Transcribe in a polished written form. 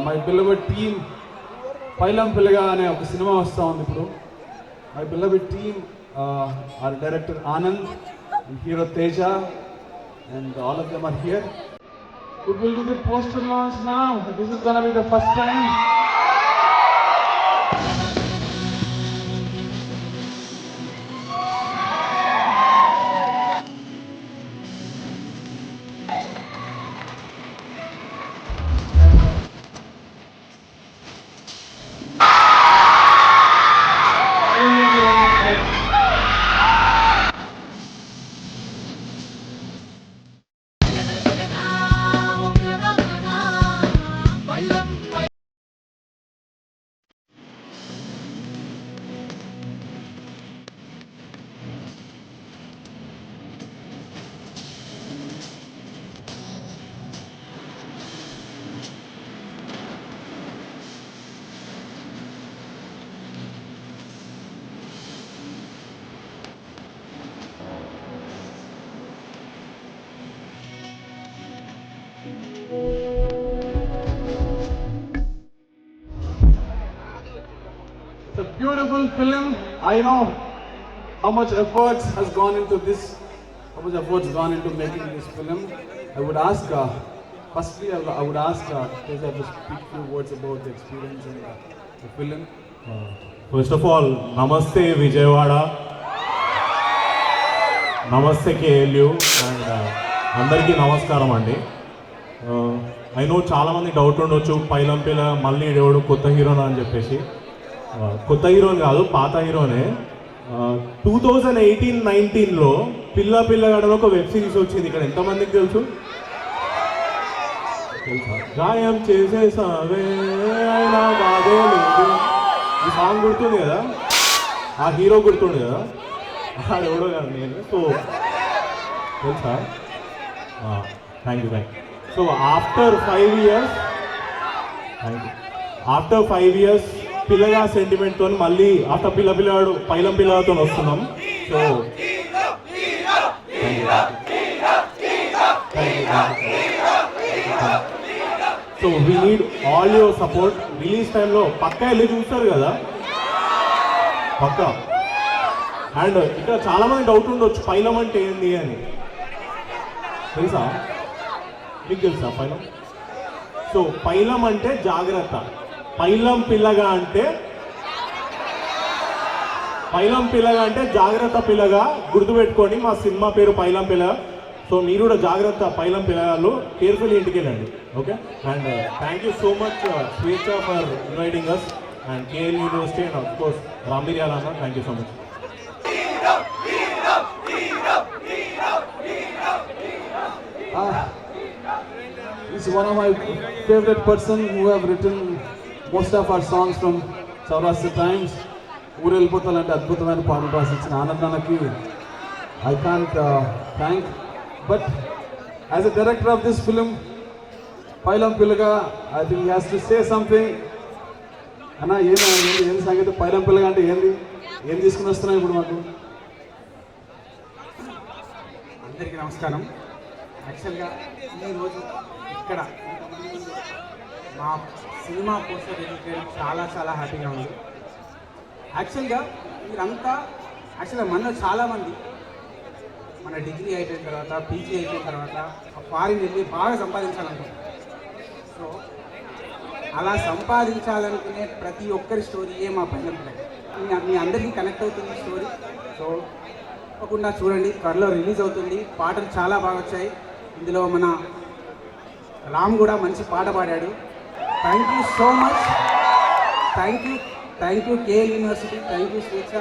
My beloved team పైలం పిల్లగా అనే ఒక సినిమా వస్తూ ఉంది ఇప్పుడు. My beloved team, our director Anand and hero Teja, and all of them are here. We will do the poster launch now. This is gonna be the first time. It's a beautiful film. I know how much efforts has gone into this, how much efforts gone into making this film. I would ask, firstly, I would ask Teja to speak few words about the experience in the film. First of all, Namaste Vijayawada, Namaste KLU, and అందరికీ నమస్కారం అండి. I know చాలామంది doubt ఉండొచ్చు, పైలం పిల్ల మళ్ళీ ఎవడు కొత్త హీరోనా అని చెప్పేసి. కొత్త హీరోని కాదు, పాత హీరోనే. 2018-19లో పిల్ల పిల్లగాడలో ఒక వెబ్ సిరీస్ వచ్చింది. ఇక్కడ ఎంతమందికి తెలుసు? గాయం చేసేసావే అయినా బాధే లేదు. ఈ సాంగ్ గుర్తుంది కదా, ఆ హీరో గుర్తుండే కదా, అది ఎవడో కాదు నేను. సో తెలుసా? Thank you. So after 5 years, after 5 years పిల్లగా సెంటిమెంట్తో మళ్ళీ ఆఫ్టర్ పిల్లగాడు పైలం పిల్లగాతో వస్తున్నాం. So we need all your support. Release టైంలో పక్కా వెళ్ళి చూస్తారు కదా, పక్కా. అండ్ ఇక్కడ చాలామంది డౌట్ ఉండొచ్చు, పైలం అంటే ఏంది అని. తెలుసా? మీకు తెలుసా పైలం? సో పైలం అంటే జాగ్రత్త, పైలం పిల్లగా అంటే జాగ్రత్త పిల్లగా. గుర్తుపెట్టుకోండి, మా సినిమా పేరు పైలం పిల్లగా. సో మీరు కూడా జాగ్రత్త పైలం పిల్లగాళ్ళు, కేర్ఫుల్ ఇంటికి వెళ్ళండి. Okay. And thank you so much Swecha for inviting us, and KL university, and of course Rambiryala అన్న. Thank you so much. He's one of my favorite person who have written most of our songs from Saurashtra Times. ఊరు వెళ్ళిపోతాలంటే అద్భుతమైన పాటలు రాసిచ్చిన ఆనందానికి I can't thank. But as a director of this film, Pailam Pillaga, I think he has to say something. అన్నా ఏంది సంగతి? పైలం పిల్లగా అంటే ఏంది? ఏం తీసుకుని వస్తున్నాయి ఇప్పుడు మాకు? అందరికీ నమస్కారం. యాక్చువల్గా ఈరోజు ఇక్కడ మా సినిమా పోస్టర్ రిలీజ్ చేయడం చాలా చాలా హ్యాపీగా ఉంది. యాక్చువల్గా మీరంతా మనలో చాలామంది మన డిగ్రీ అయిపోయిన తర్వాత, పీజీ అయిపోయిన తర్వాత ఫారిన్ వెళ్ళి బాగా సంపాదించాలనుకుంటాం. సో అలా సంపాదించాలనుకునే ప్రతి ఒక్కరి స్టోరీయే మా పైలం పిల్లగా. మీ అందరికీ కనెక్ట్ అవుతుంది స్టోరీ. సో తప్పకుండా చూడండి, త్వరలో రిలీజ్ అవుతుంది. పాటలు చాలా బాగా వచ్చాయి. ఇందులో మన రామ్ కూడా మంచి పాట పాడాడు. Thank you so much. Thank you KL university. Thank you స్వేచ్ఛ.